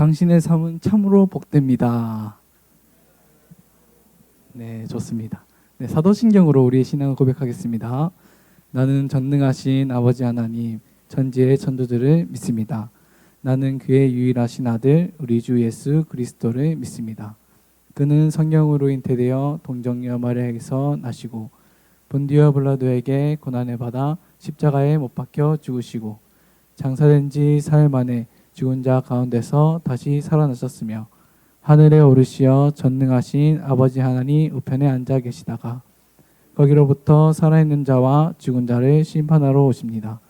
당신의 삶은 참으로 복됩니다. 네, 좋습니다. 네, 사도신경으로 우리의 신앙을 고백하겠습니다. 나는 전능하신 아버지 하나님, 천지의 천주들을 믿습니다. 나는 그의 유일하신 아들, 우리 주 예수 그리스도를 믿습니다. 그는 성령으로 잉태되어 동정녀 마리아에게서 나시고 본디오 빌라도에게 고난을 받아 십자가에 못 박혀 죽으시고 장사된 지 사흘 만에 죽은 자 가운데서 다시 살아나셨으며 하늘에 오르시어 전능하신 아버지 하나님 우편에 앉아 계시다가 거기로부터 살아있는 자와 죽은 자를 심판하러 오십니다.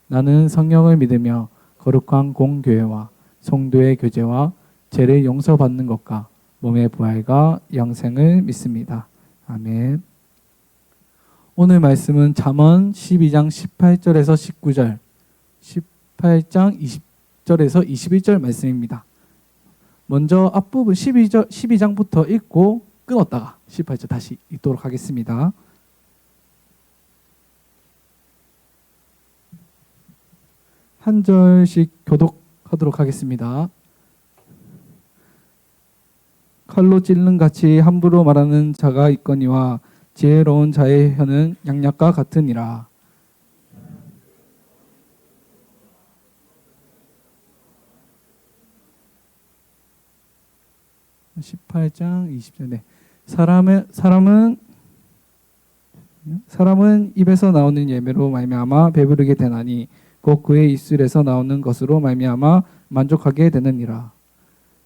나는 성령을 믿으며 거룩한 공교회와 성도의 교제와 죄를 용서받는 것과 몸의 부활과 영생을 믿습니다. 아멘. 오늘 말씀은 잠언 12장 18절에서 19절, 18장 20절에서 21절 말씀입니다. 먼저 앞부분 12장부터 읽고 끊었다가 18절 다시 읽도록 하겠습니다. 한 절씩 교독하도록 하겠습니다. 칼로 찔른 같이 함부로 말하는 자가 있거니와 지혜로운 자의 혀는 양약과 같으니라. 18장 20절. 네. 사람은 입에서 나오는 예매로 말미암아 배부르게 되나니 곧 그의 입술에서 나오는 것으로 말미암아 만족하게 되느니라.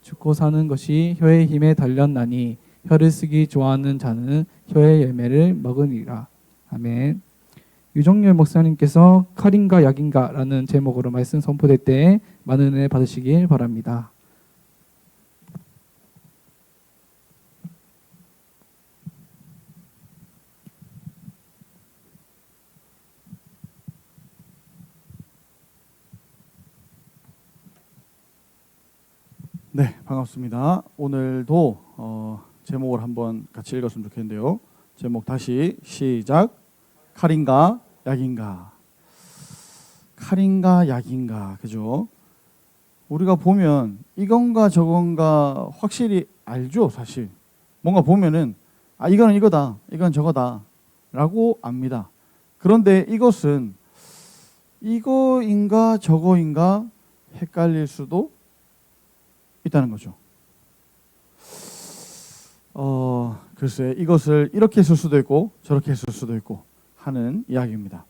죽고 사는 것이 혀의 힘에 달렸나니 혀를 쓰기 좋아하는 자는 혀의 열매를 먹으리라. 아멘. 유정열 목사님께서 칼인가 약인가 라는 제목으로 말씀 선포될 때 많은 은혜 받으시길 바랍니다. 네, 반갑습니다. 오늘도 제목을 한번 같이 읽었으면 좋겠는데요. 제목 다시 시작. 칼인가 약인가. 칼인가 약인가. 그죠? 우리가 보면 이건가 저건가 확실히 알죠, 사실. 뭔가 보면은 이거는 이거다, 이건 저거다 라고 압니다. 그런데 이것은 이거인가 저거인가 헷갈릴 수도 있다는 거죠. 글쎄 이것을 이렇게 쓸 수도 있고 저렇게 쓸 수도 있고 하는 이야기입니다.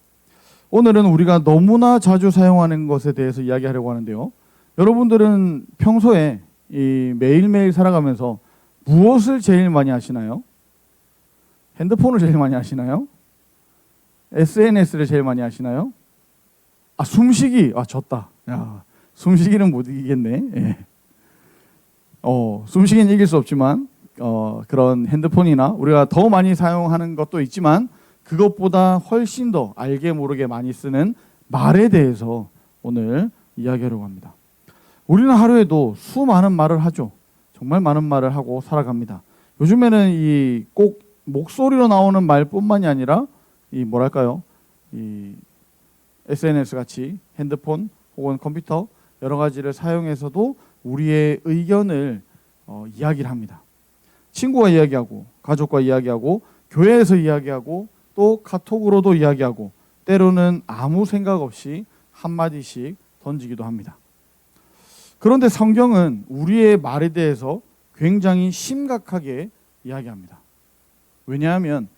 오늘은 우리가 너무나 자주 사용하는 것에 대해서 이야기하려고 하는데요. 여러분들은 평소에 이 매일매일 살아가면서 무엇을 제일 많이 하시나요? 핸드폰을 제일 많이 하시나요? SNS를 제일 많이 하시나요? 숨쉬기. 졌다. 야, 숨쉬기는 못 이기겠네. 예. 숨쉬기는 이길 수 없지만 그런 핸드폰이나 우리가 더 많이 사용하는 것도 있지만 그것보다 훨씬 더 알게 모르게 많이 쓰는 말에 대해서 오늘 이야기하려고 합니다. 우리는 하루에도 수많은 말을 하죠. 정말 많은 말을 하고 살아갑니다. 요즘에는 이 꼭 목소리로 나오는 말뿐만이 아니라 이 뭐랄까요? 이 SNS 같이 핸드폰 혹은 컴퓨터 여러 가지를 사용해서도 우리의 의견을 이야기를 합니다. 친구와 이야기하고 가족과 이야기하고 교회에서 이야기하고 또 카톡으로도 이야기하고 때로는 아무 생각 없이 한마디씩 던지기도 합니다. 그런데 성경은 우리의 말에 대해서 굉장히 심각하게 이야기합니다. 왜냐하면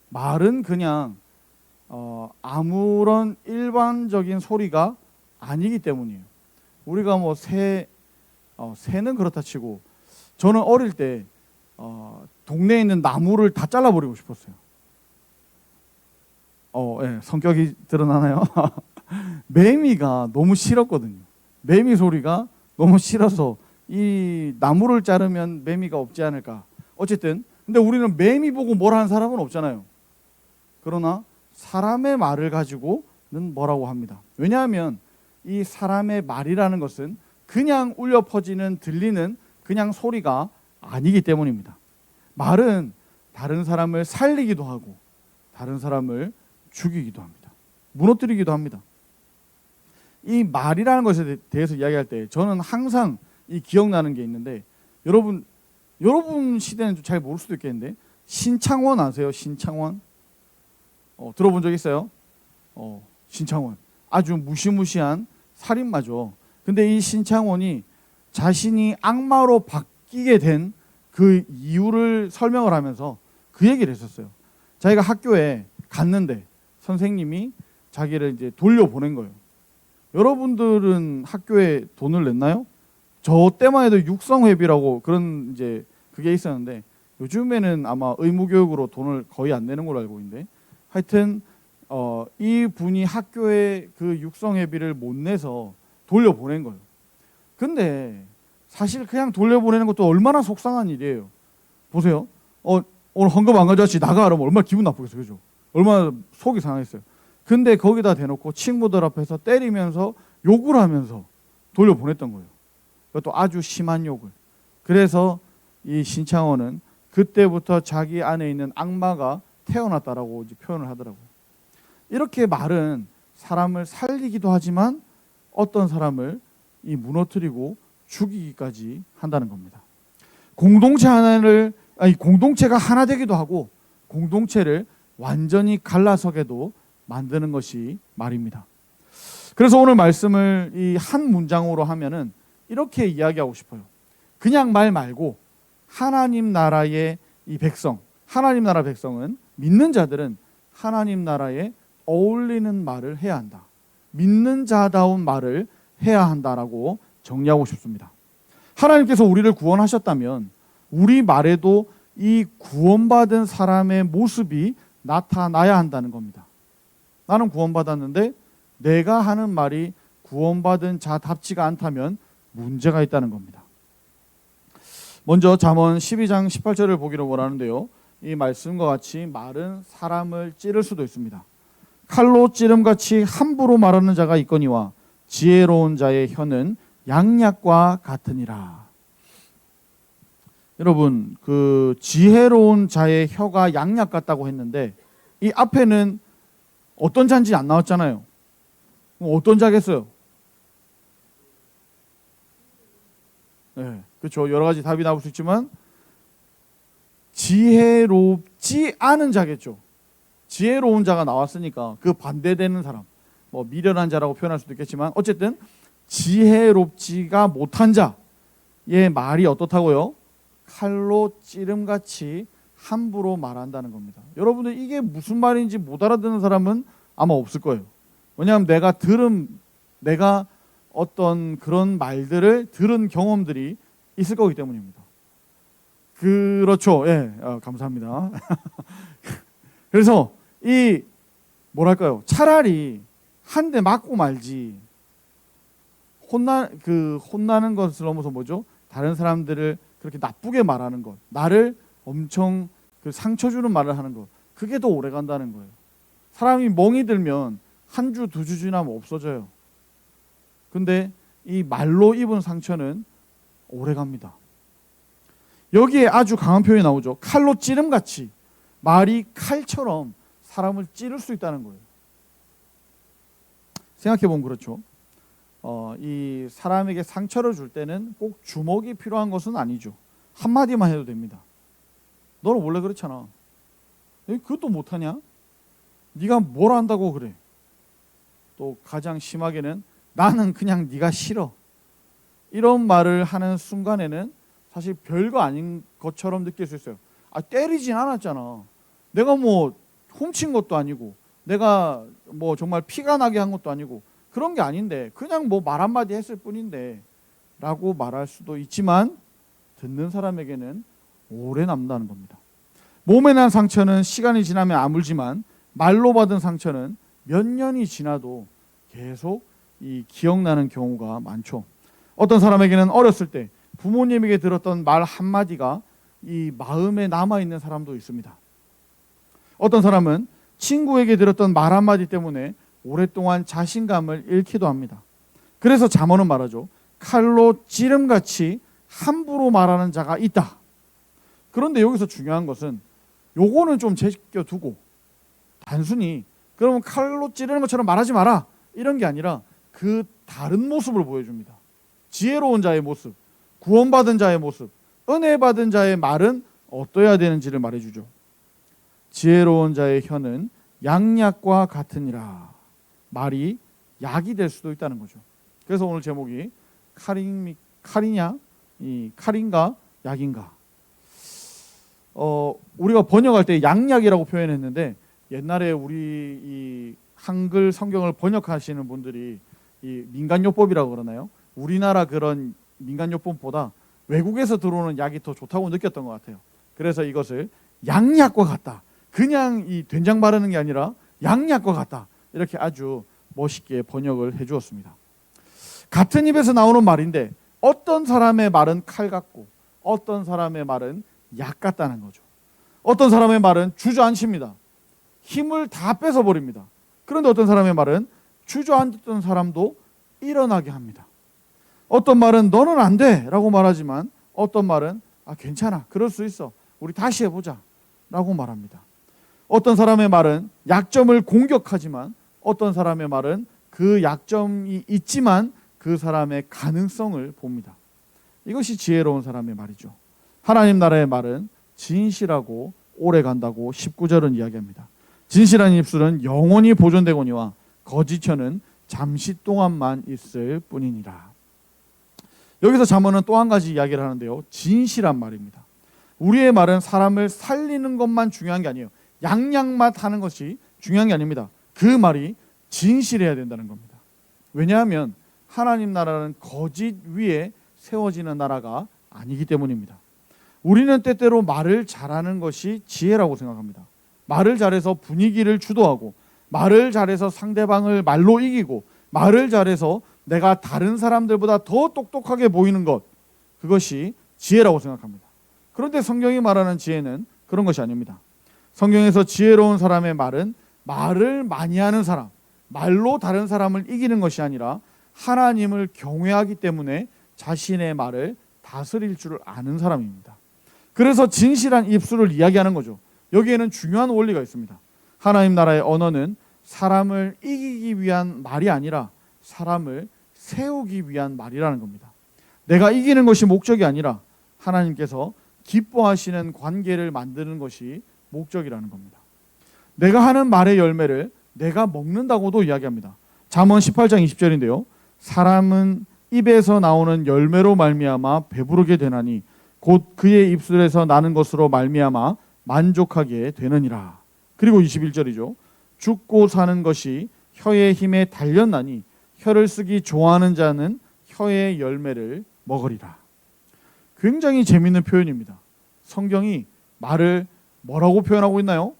말은 그냥 아무런 일반적인 소리가 아니기 때문이에요. 우리가 뭐 새는 그렇다 치고 저는 어릴 때 동네에 있는 나무를 다 잘라버리고 싶었어요. 예, 성격이 드러나나요? 매미가 너무 싫었거든요. 매미 소리가 너무 싫어서 이 나무를 자르면 매미가 없지 않을까. 어쨌든 근데 우리는 매미 보고 뭘 하는 사람은 없잖아요. 그러나 사람의 말을 가지고는 뭐라고 합니다. 왜냐하면 이 사람의 말이라는 것은 그냥 울려 퍼지는 들리는 그냥 소리가 아니기 때문입니다. 말은 다른 사람을 살리기도 하고 다른 사람을 죽이기도 합니다. 무너뜨리기도 합니다. 이 말이라는 것에 대해서 이야기할 때 저는 항상 이 기억나는 게 있는데 여러분 시대는 좀 잘 모를 수도 있겠는데 신창원 아세요? 신창원 들어본 적 있어요? 신창원 아주 무시무시한 살인마죠. 근데 이 신창원이 자신이 악마로 바뀌게 된 그 이유를 설명을 하면서 그 얘기를 했었어요. 자기가 학교에 갔는데 선생님이 자기를 이제 돌려보낸 거예요. 여러분들은 학교에 돈을 냈나요? 저 때만 해도 육성회비라고 그런 이제 그게 있었는데 요즘에는 아마 의무교육으로 돈을 거의 안 내는 걸로 알고 있는데 하여튼 이 분이 학교에 그 육성회비를 못 내서 돌려보낸 거예요. 근데 사실 그냥 돌려보내는 것도 얼마나 속상한 일이에요. 보세요. 오늘 헌금 안 가져왔지 나가 그러면 얼마나 기분 나쁘겠어요. 그죠? 얼마나 속이 상했어요. 근데 거기다 대놓고 친구들 앞에서 때리면서 욕을 하면서 돌려보냈던 거예요. 그것도 아주 심한 욕을. 그래서 이 신창원은 그때부터 자기 안에 있는 악마가 태어났다라고 이제 표현을 하더라고요. 이렇게 말은 사람을 살리기도 하지만 어떤 사람을 이 무너뜨리고 죽이기까지 한다는 겁니다. 공동체가 하나 되기도 하고 공동체를 완전히 갈라서게도 만드는 것이 말입니다. 그래서 오늘 말씀을 이 한 문장으로 하면은 이렇게 이야기하고 싶어요. 그냥 말 말고 하나님 나라의 이 백성, 하나님 나라 백성은 믿는 자들은 하나님 나라에 어울리는 말을 해야 한다. 믿는 자다운 말을 해야 한다라고 정리하고 싶습니다. 하나님께서 우리를 구원하셨다면 우리 말에도 이 구원받은 사람의 모습이 나타나야 한다는 겁니다. 나는 구원받았는데 내가 하는 말이 구원받은 자답지가 않다면 문제가 있다는 겁니다. 먼저 잠언 12장 18절을 보기로 원하는데요. 이 말씀과 같이 말은 사람을 찌를 수도 있습니다. 칼로 찌름같이 함부로 말하는 자가 있거니와 지혜로운 자의 혀는 양약과 같으니라. 여러분, 그 지혜로운 자의 혀가 양약 같다고 했는데 이 앞에는 어떤 자인지 안 나왔잖아요. 어떤 자겠어요? 네, 그렇죠. 여러 가지 답이 나올 수 있지만 지혜롭지 않은 자겠죠. 지혜로운 자가 나왔으니까 그 반대되는 사람, 뭐 미련한 자라고 표현할 수도 있겠지만 어쨌든 지혜롭지가 못한 자의 말이 어떻다고요? 칼로 찌름같이 함부로 말한다는 겁니다. 여러분들 이게 무슨 말인지 못 알아듣는 사람은 아마 없을 거예요. 왜냐하면 내가 어떤 그런 말들을 들은 경험들이 있을 거기 때문입니다. 그렇죠. 예, 감사합니다. 그래서 이 뭐랄까요? 차라리 한 대 맞고 말지. 혼나는 것을 넘어서 뭐죠? 다른 사람들을 그렇게 나쁘게 말하는 것, 나를 엄청 상처 주는 말을 하는 것, 그게 더 오래 간다는 거예요. 사람이 멍이 들면 한 주, 두 주 지나면 없어져요. 근데 이 말로 입은 상처는 오래 갑니다. 여기에 아주 강한 표현이 나오죠. 칼로 찌름같이. 말이 칼처럼 사람을 찌를 수 있다는 거예요. 생각해보면 그렇죠. 이 사람에게 상처를 줄 때는 꼭 주먹이 필요한 것은 아니죠. 한마디만 해도 됩니다. 너는 원래 그렇잖아. 그것도 못하냐? 네가 뭘 안다고 그래. 또 가장 심하게는 나는 그냥 네가 싫어. 이런 말을 하는 순간에는 사실 별거 아닌 것처럼 느낄 수 있어요. 때리진 않았잖아. 내가 뭐 훔친 것도 아니고 내가 뭐 정말 피가 나게 한 것도 아니고 그런 게 아닌데 그냥 뭐 말 한마디 했을 뿐인데 라고 말할 수도 있지만 듣는 사람에게는 오래 남는다는 겁니다. 몸에 난 상처는 시간이 지나면 아물지만 말로 받은 상처는 몇 년이 지나도 계속 이 기억나는 경우가 많죠. 어떤 사람에게는 어렸을 때 부모님에게 들었던 말 한마디가 이 마음에 남아있는 사람도 있습니다. 어떤 사람은 친구에게 들었던 말 한마디 때문에 오랫동안 자신감을 잃기도 합니다. 그래서 잠언은 말하죠. 칼로 찌름같이 함부로 말하는 자가 있다. 그런데 여기서 중요한 것은 요거는 좀 제껴두고 단순히 그러면 칼로 찌르는 것처럼 말하지 마라 이런 게 아니라 그 다른 모습을 보여줍니다. 지혜로운 자의 모습. 구원받은 자의 모습, 은혜 받은 자의 말은 어떠해야 되는지를 말해주죠. 지혜로운 자의 혀는 양약과 같으니라. 말이 약이 될 수도 있다는 거죠. 그래서 오늘 제목이 칼이냐, 이 칼인가 약인가. 우리가 번역할 때 양약이라고 표현했는데 옛날에 우리 이 한글 성경을 번역하시는 분들이 이 민간요법이라고 그러나요? 우리나라 그런 민간요법보다 외국에서 들어오는 약이 더 좋다고 느꼈던 것 같아요. 그래서 이것을 양약과 같다. 그냥 이 된장 바르는 게 아니라 양약과 같다. 이렇게 아주 멋있게 번역을 해주었습니다. 같은 입에서 나오는 말인데 어떤 사람의 말은 칼 같고 어떤 사람의 말은 약 같다는 거죠. 어떤 사람의 말은 주저앉힙니다. 힘을 다 뺏어버립니다. 그런데 어떤 사람의 말은 주저앉았던 사람도 일어나게 합니다. 어떤 말은 너는 안 돼 라고 말하지만 어떤 말은 괜찮아, 그럴 수 있어, 우리 다시 해보자 라고 말합니다. 어떤 사람의 말은 약점을 공격하지만 어떤 사람의 말은 그 약점이 있지만 그 사람의 가능성을 봅니다. 이것이 지혜로운 사람의 말이죠. 하나님 나라의 말은 진실하고 오래 간다고 19절은 이야기합니다. 진실한 입술은 영원히 보존되거니와 거짓 혀는 잠시 동안만 있을 뿐이니라. 여기서 잠언은 또 한 가지 이야기를 하는데요. 진실한 말입니다. 우리의 말은 사람을 살리는 것만 중요한 게 아니에요. 양양맛 하는 것이 중요한 게 아닙니다. 그 말이 진실해야 된다는 겁니다. 왜냐하면 하나님 나라는 거짓 위에 세워지는 나라가 아니기 때문입니다. 우리는 때때로 말을 잘하는 것이 지혜라고 생각합니다. 말을 잘해서 분위기를 주도하고 말을 잘해서 상대방을 말로 이기고 말을 잘해서 내가 다른 사람들보다 더 똑똑하게 보이는 것, 그것이 지혜라고 생각합니다. 그런데 성경이 말하는 지혜는 그런 것이 아닙니다. 성경에서 지혜로운 사람의 말은 말을 많이 하는 사람, 말로 다른 사람을 이기는 것이 아니라 하나님을 경외하기 때문에 자신의 말을 다스릴 줄 아는 사람입니다. 그래서 진실한 입술을 이야기하는 거죠. 여기에는 중요한 원리가 있습니다. 하나님 나라의 언어는 사람을 이기기 위한 말이 아니라 사람을 세우기 위한 말이라는 겁니다. 내가 이기는 것이 목적이 아니라 하나님께서 기뻐하시는 관계를 만드는 것이 목적이라는 겁니다. 내가 하는 말의 열매를 내가 먹는다고도 이야기합니다. 잠언 18장 20절인데요. 사람은 입에서 나오는 열매로 말미암아 배부르게 되나니 곧 그의 입술에서 나는 것으로 말미암아 만족하게 되느니라. 그리고 21절이죠. 죽고 사는 것이 혀의 힘에 달렸나니 혀를 쓰기 좋아하는 자는 혀의 열매를 먹으리라. 굉장히 재미있는 표현입니다. 성경이 말을 뭐라고 표현하고 있나요?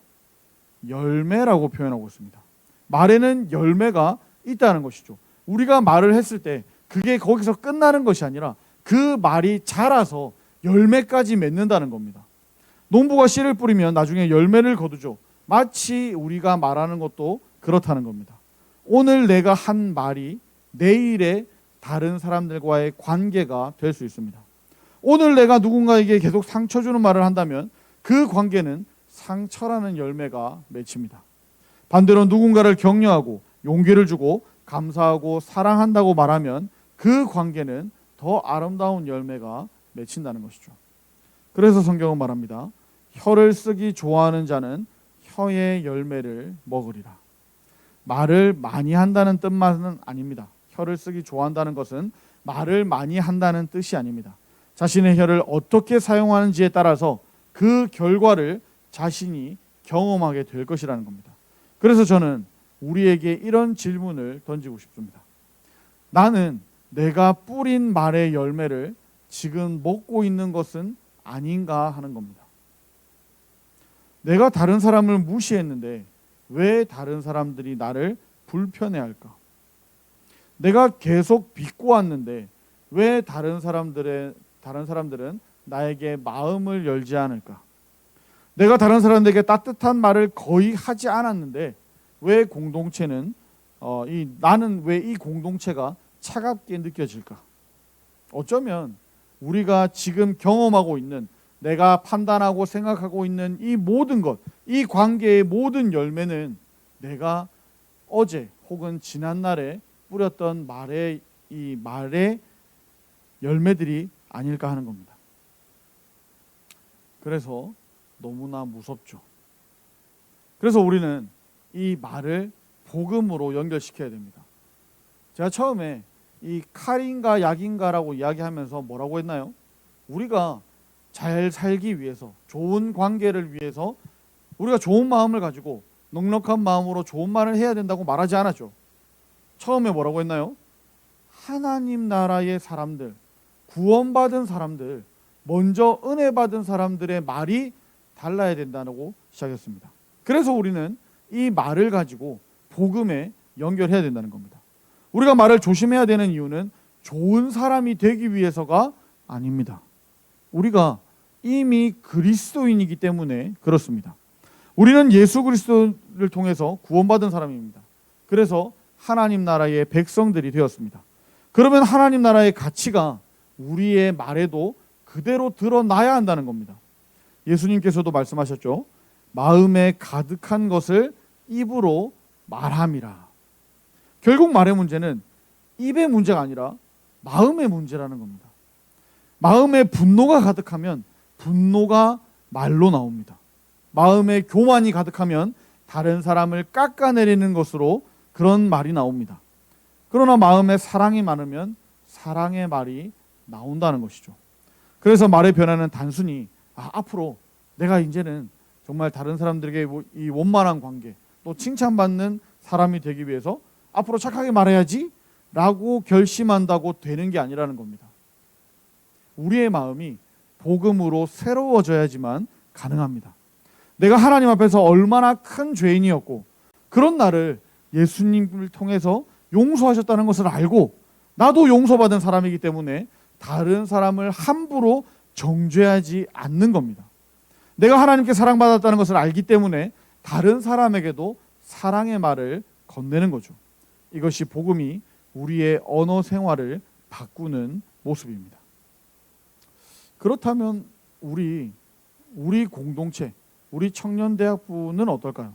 열매라고 표현하고 있습니다. 말에는 열매가 있다는 것이죠. 우리가 말을 했을 때 그게 거기서 끝나는 것이 아니라 그 말이 자라서 열매까지 맺는다는 겁니다. 농부가 씨를 뿌리면 나중에 열매를 거두죠. 마치 우리가 말하는 것도 그렇다는 겁니다. 오늘 내가 한 말이 내일의 다른 사람들과의 관계가 될 수 있습니다. 오늘 내가 누군가에게 계속 상처 주는 말을 한다면 그 관계는 상처라는 열매가 맺힙니다. 반대로 누군가를 격려하고 용기를 주고 감사하고 사랑한다고 말하면 그 관계는 더 아름다운 열매가 맺힌다는 것이죠. 그래서 성경은 말합니다. 혀를 쓰기 좋아하는 자는 혀의 열매를 먹으리라. 말을 많이 한다는 뜻만은 아닙니다. 혀를 쓰기 좋아한다는 것은 말을 많이 한다는 뜻이 아닙니다. 자신의 혀를 어떻게 사용하는지에 따라서 그 결과를 자신이 경험하게 될 것이라는 겁니다. 그래서 저는 우리에게 이런 질문을 던지고 싶습니다. 나는 내가 뿌린 말의 열매를 지금 먹고 있는 것은 아닌가 하는 겁니다. 내가 다른 사람을 무시했는데 왜 다른 사람들이 나를 불편해할까? 내가 계속 비꼬 왔는데 왜 다른 사람들은 나에게 마음을 열지 않을까? 내가 다른 사람들에게 따뜻한 말을 거의 하지 않았는데 왜 나는 왜 이 공동체가 차갑게 느껴질까? 어쩌면 우리가 지금 경험하고 있는, 내가 판단하고 생각하고 있는 이 모든 것, 이 관계의 모든 열매는 내가 어제 혹은 지난날에 뿌렸던 말의 열매들이 아닐까 하는 겁니다. 그래서 너무나 무섭죠. 그래서 우리는 이 말을 복음으로 연결시켜야 됩니다. 제가 처음에 이 칼인가 약인가라고 이야기하면서 뭐라고 했나요? 우리가 잘 살기 위해서, 좋은 관계를 위해서 우리가 좋은 마음을 가지고 넉넉한 마음으로 좋은 말을 해야 된다고 말하지 않았죠. 처음에 뭐라고 했나요? 하나님 나라의 사람들, 구원받은 사람들, 먼저 은혜 받은 사람들의 말이 달라야 된다고 시작했습니다. 그래서 우리는 이 말을 가지고 복음에 연결해야 된다는 겁니다. 우리가 말을 조심해야 되는 이유는 좋은 사람이 되기 위해서가 아닙니다. 우리가 이미 그리스도인이기 때문에 그렇습니다. 우리는 예수 그리스도를 통해서 구원받은 사람입니다. 그래서 하나님 나라의 백성들이 되었습니다. 그러면 하나님 나라의 가치가 우리의 말에도 그대로 드러나야 한다는 겁니다. 예수님께서도 말씀하셨죠. 마음에 가득한 것을 입으로 말함이라. 결국 말의 문제는 입의 문제가 아니라 마음의 문제라는 겁니다. 마음에 분노가 가득하면 분노가 말로 나옵니다. 마음에 교만이 가득하면 다른 사람을 깎아내리는 것으로 그런 말이 나옵니다. 그러나 마음에 사랑이 많으면 사랑의 말이 나온다는 것이죠. 그래서 말의 변화는 단순히 앞으로 내가 이제는 정말 다른 사람들에게 이 원만한 관계, 또 칭찬받는 사람이 되기 위해서 앞으로 착하게 말해야지 라고 결심한다고 되는 게 아니라는 겁니다. 우리의 마음이 복음으로 새로워져야지만 가능합니다. 내가 하나님 앞에서 얼마나 큰 죄인이었고 그런 나를 예수님을 통해서 용서하셨다는 것을 알고 나도 용서받은 사람이기 때문에 다른 사람을 함부로 정죄하지 않는 겁니다. 내가 하나님께 사랑받았다는 것을 알기 때문에 다른 사람에게도 사랑의 말을 건네는 거죠. 이것이 복음이 우리의 언어 생활을 바꾸는 모습입니다. 그렇다면 우리 공동체, 우리 청년대학부는 어떨까요?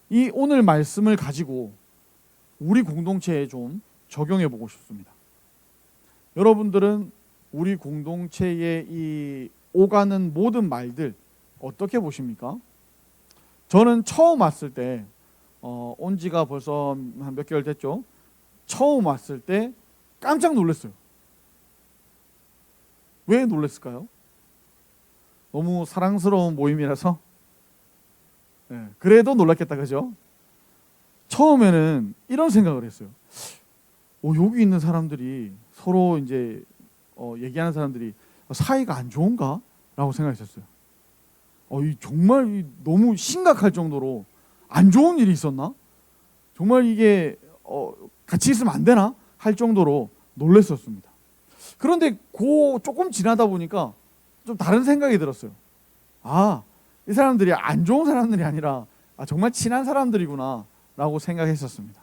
이 오늘 말씀을 가지고 우리 공동체에 좀 적용해 보고 싶습니다. 여러분들은 우리 공동체에 이 오가는 모든 말들 어떻게 보십니까? 저는 처음 왔을 때 온 지가 벌써 한 몇 개월 됐죠. 처음 왔을 때 깜짝 놀랐어요. 왜 놀랐을까요? 너무 사랑스러운 모임이라서. 네, 그래도 놀랐겠다, 그죠? 처음에는 이런 생각을 했어요. 여기 있는 사람들이 서로 이제 얘기하는 사람들이 사이가 안 좋은가? 라고 생각했었어요. 정말 너무 심각할 정도로 안 좋은 일이 있었나? 정말 이게 같이 있으면 안 되나? 할 정도로 놀랐었습니다. 그런데 조금 지나다 보니까 좀 다른 생각이 들었어요. 이 사람들이 안 좋은 사람들이 아니라 정말 친한 사람들이구나 라고 생각했었습니다.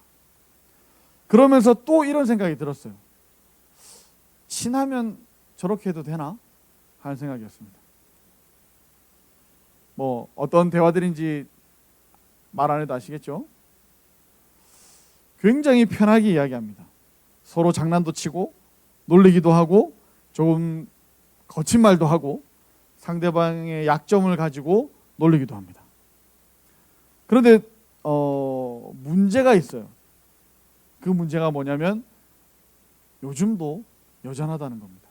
그러면서 또 이런 생각이 들었어요. 친하면 저렇게 해도 되나? 하는 생각이었습니다. 어떤 대화들인지 말 안 해도 아시겠죠? 굉장히 편하게 이야기합니다. 서로 장난도 치고 놀리기도 하고 조금 거친 말도 하고 상대방의 약점을 가지고 놀리기도 합니다. 그런데 문제가 있어요. 그 문제가 뭐냐면 요즘도 여전하다는 겁니다.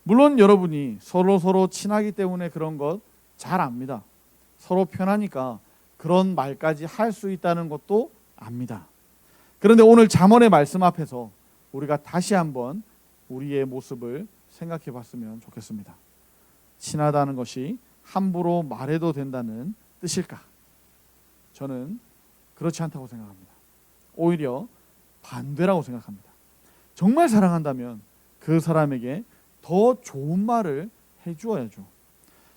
물론 여러분이 서로 친하기 때문에 그런 것 잘 압니다. 서로 편하니까 그런 말까지 할 수 있다는 것도 압니다. 그런데 오늘 잠언의 말씀 앞에서 우리가 다시 한번 우리의 모습을 생각해 봤으면 좋겠습니다. 친하다는 것이 함부로 말해도 된다는 뜻일까? 저는 그렇지 않다고 생각합니다. 오히려 반대라고 생각합니다. 정말 사랑한다면 그 사람에게 더 좋은 말을 해주어야죠.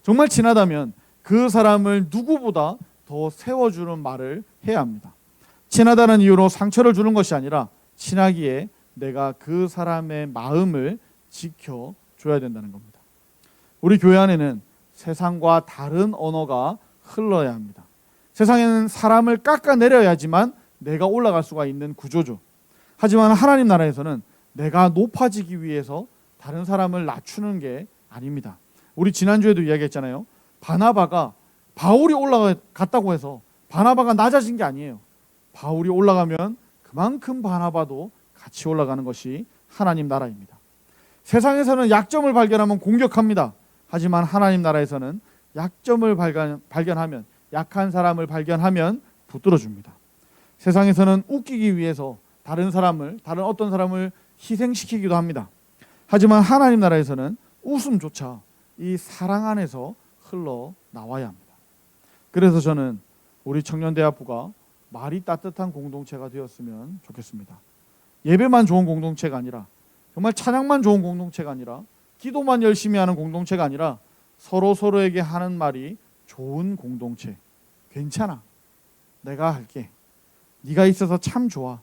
정말 친하다면 그 사람을 누구보다 더 세워주는 말을 해야 합니다. 친하다는 이유로 상처를 주는 것이 아니라 친하기에 내가 그 사람의 마음을 지켜줘야 된다는 겁니다. 우리 교회 안에는 세상과 다른 언어가 흘러야 합니다. 세상에는 사람을 깎아내려야지만 내가 올라갈 수가 있는 구조죠. 하지만 하나님 나라에서는 내가 높아지기 위해서 다른 사람을 낮추는 게 아닙니다. 우리 지난주에도 이야기했잖아요. 바나바가 바울이 올라갔다고 해서 바나바가 낮아진 게 아니에요. 바울이 올라가면 그만큼 바나바도 같이 올라가는 것이 하나님 나라입니다. 세상에서는 약점을 발견하면 공격합니다. 하지만 하나님 나라에서는 약점을 발견하면, 약한 사람을 발견하면 붙들어 줍니다. 세상에서는 웃기기 위해서 다른 어떤 사람을 희생시키기도 합니다. 하지만 하나님 나라에서는 웃음조차 이 사랑 안에서 흘러나와야 합니다. 그래서 저는 우리 청년대학부가 말이 따뜻한 공동체가 되었으면 좋겠습니다. 예배만 좋은 공동체가 아니라, 정말 찬양만 좋은 공동체가 아니라, 기도만 열심히 하는 공동체가 아니라 서로에게 하는 말이 좋은 공동체. 괜찮아, 내가 할게, 네가 있어서 참 좋아,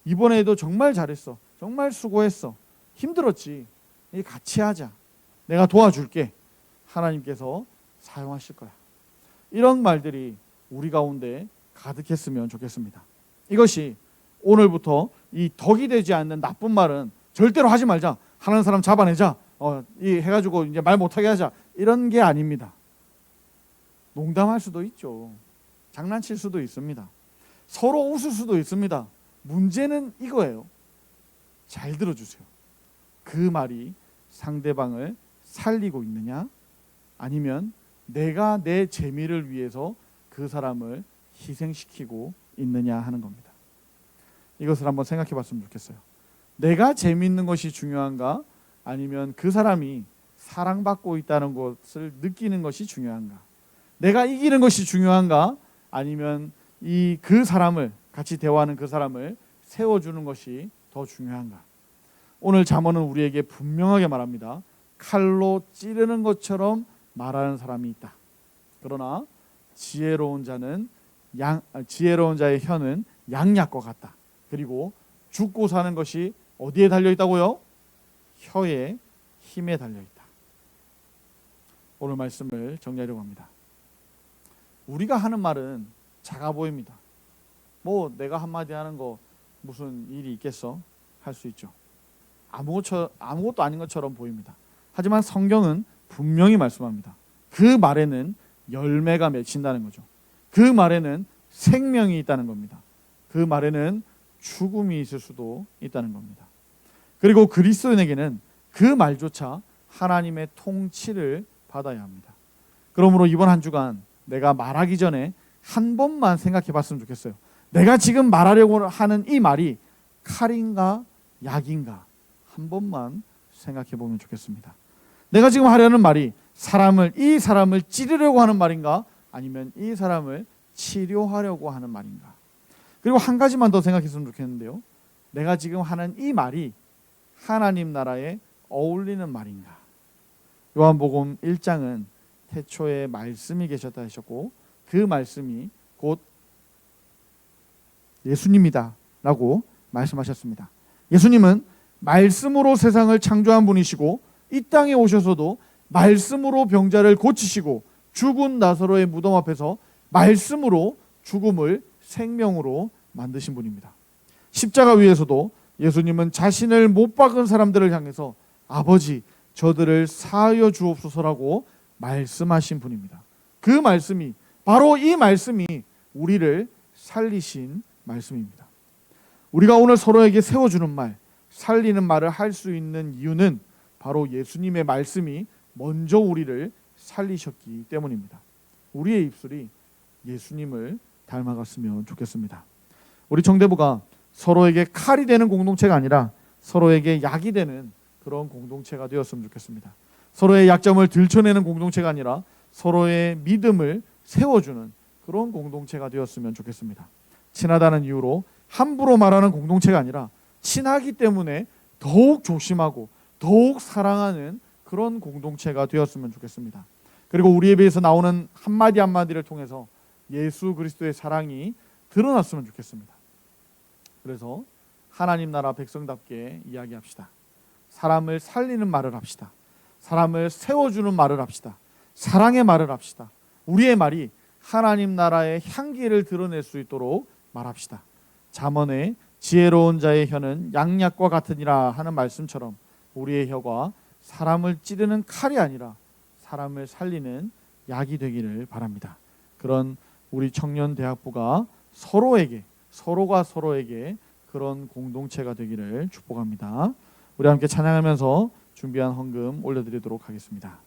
이번에도 정말 잘했어, 정말 수고했어, 힘들었지, 같이 하자, 내가 도와줄게, 하나님께서 사용하실 거야. 이런 말들이 우리 가운데 가득했으면 좋겠습니다. 이것이 오늘부터 이 덕이 되지 않는 나쁜 말은 절대로 하지 말자, 하는 사람 잡아내자, 이 해가지고 이제 말 못하게 하자, 이런 게 아닙니다. 농담할 수도 있죠. 장난칠 수도 있습니다. 서로 웃을 수도 있습니다. 문제는 이거예요. 잘 들어주세요. 그 말이 상대방을 살리고 있느냐, 아니면 내가 내 재미를 위해서 그 사람을 희생시키고 있느냐 하는 겁니다. 이것을 한번 생각해 봤으면 좋겠어요. 내가 재미있는 것이 중요한가, 아니면 그 사람이 사랑받고 있다는 것을 느끼는 것이 중요한가, 내가 이기는 것이 중요한가, 아니면 그 사람을, 같이 대화하는 그 사람을 세워주는 것이 더 중요한가. 오늘 잠언은 우리에게 분명하게 말합니다. 칼로 찌르는 것처럼 말하는 사람이 있다. 그러나 지혜로운 자의 혀는 양약과 같다. 그리고 죽고 사는 것이 어디에 달려 있다고요? 혀의 힘에 달려 있다. 오늘 말씀을 정리하려고 합니다. 우리가 하는 말은 작아 보입니다. 뭐 내가 한마디 하는 거 무슨 일이 있겠어? 할 수 있죠. 아무것도 아닌 것처럼 보입니다. 하지만 성경은 분명히 말씀합니다. 그 말에는 열매가 맺힌다는 거죠. 그 말에는 생명이 있다는 겁니다. 그 말에는 죽음이 있을 수도 있다는 겁니다. 그리고 그리스도인에게는 그 말조차 하나님의 통치를 받아야 합니다. 그러므로 이번 한 주간 내가 말하기 전에 한 번만 생각해 봤으면 좋겠어요. 내가 지금 말하려고 하는 이 말이 칼인가 약인가, 한 번만 생각해 보면 좋겠습니다. 내가 지금 하려는 말이 이 사람을 찌르려고 하는 말인가, 아니면 이 사람을 치료하려고 하는 말인가. 그리고 한 가지만 더 생각했으면 좋겠는데요. 내가 지금 하는 이 말이 하나님 나라에 어울리는 말인가. 요한복음 1장은 태초에 말씀이 계셨다 하셨고, 그 말씀이 곧 예수님이다 라고 말씀하셨습니다. 예수님은 말씀으로 세상을 창조한 분이시고, 이 땅에 오셔서도 말씀으로 병자를 고치시고, 죽은 나사로의 무덤 앞에서 말씀으로 죽음을 생명으로 만드신 분입니다. 십자가 위에서도 예수님은 자신을 못 박은 사람들을 향해서 아버지, 저들을 사하여 주옵소서라고 말씀하신 분입니다. 그 말씀이, 바로 이 말씀이 우리를 살리신 말씀입니다. 우리가 오늘 서로에게 세워주는 말, 살리는 말을 할 수 있는 이유는 바로 예수님의 말씀이 먼저 우리를 살리셨기 때문입니다. 우리의 입술이 예수님을 닮아갔으면 좋겠습니다. 우리 청대부가 서로에게 칼이 되는 공동체가 아니라 서로에게 약이 되는 그런 공동체가 되었으면 좋겠습니다. 서로의 약점을 들춰내는 공동체가 아니라 서로의 믿음을 세워주는 그런 공동체가 되었으면 좋겠습니다. 친하다는 이유로 함부로 말하는 공동체가 아니라 친하기 때문에 더욱 조심하고 더욱 사랑하는 그런 공동체가 되었으면 좋겠습니다. 그리고 우리 예배에서 나오는 한마디 한마디를 통해서 예수 그리스도의 사랑이 드러났으면 좋겠습니다. 그래서 하나님 나라 백성답게 이야기합시다. 사람을 살리는 말을 합시다. 사람을 세워주는 말을 합시다. 사랑의 말을 합시다. 우리의 말이 하나님 나라의 향기를 드러낼 수 있도록 말합시다. 잠언에 지혜로운 자의 혀는 양약과 같으니라 하는 말씀처럼 우리의 혀가 사람을 찌르는 칼이 아니라 사람을 살리는 약이 되기를 바랍니다. 그런 우리 청년 대학부가 서로가 서로에게 그런 공동체가 되기를 축복합니다. 우리 함께 찬양하면서 준비한 헌금 올려드리도록 하겠습니다.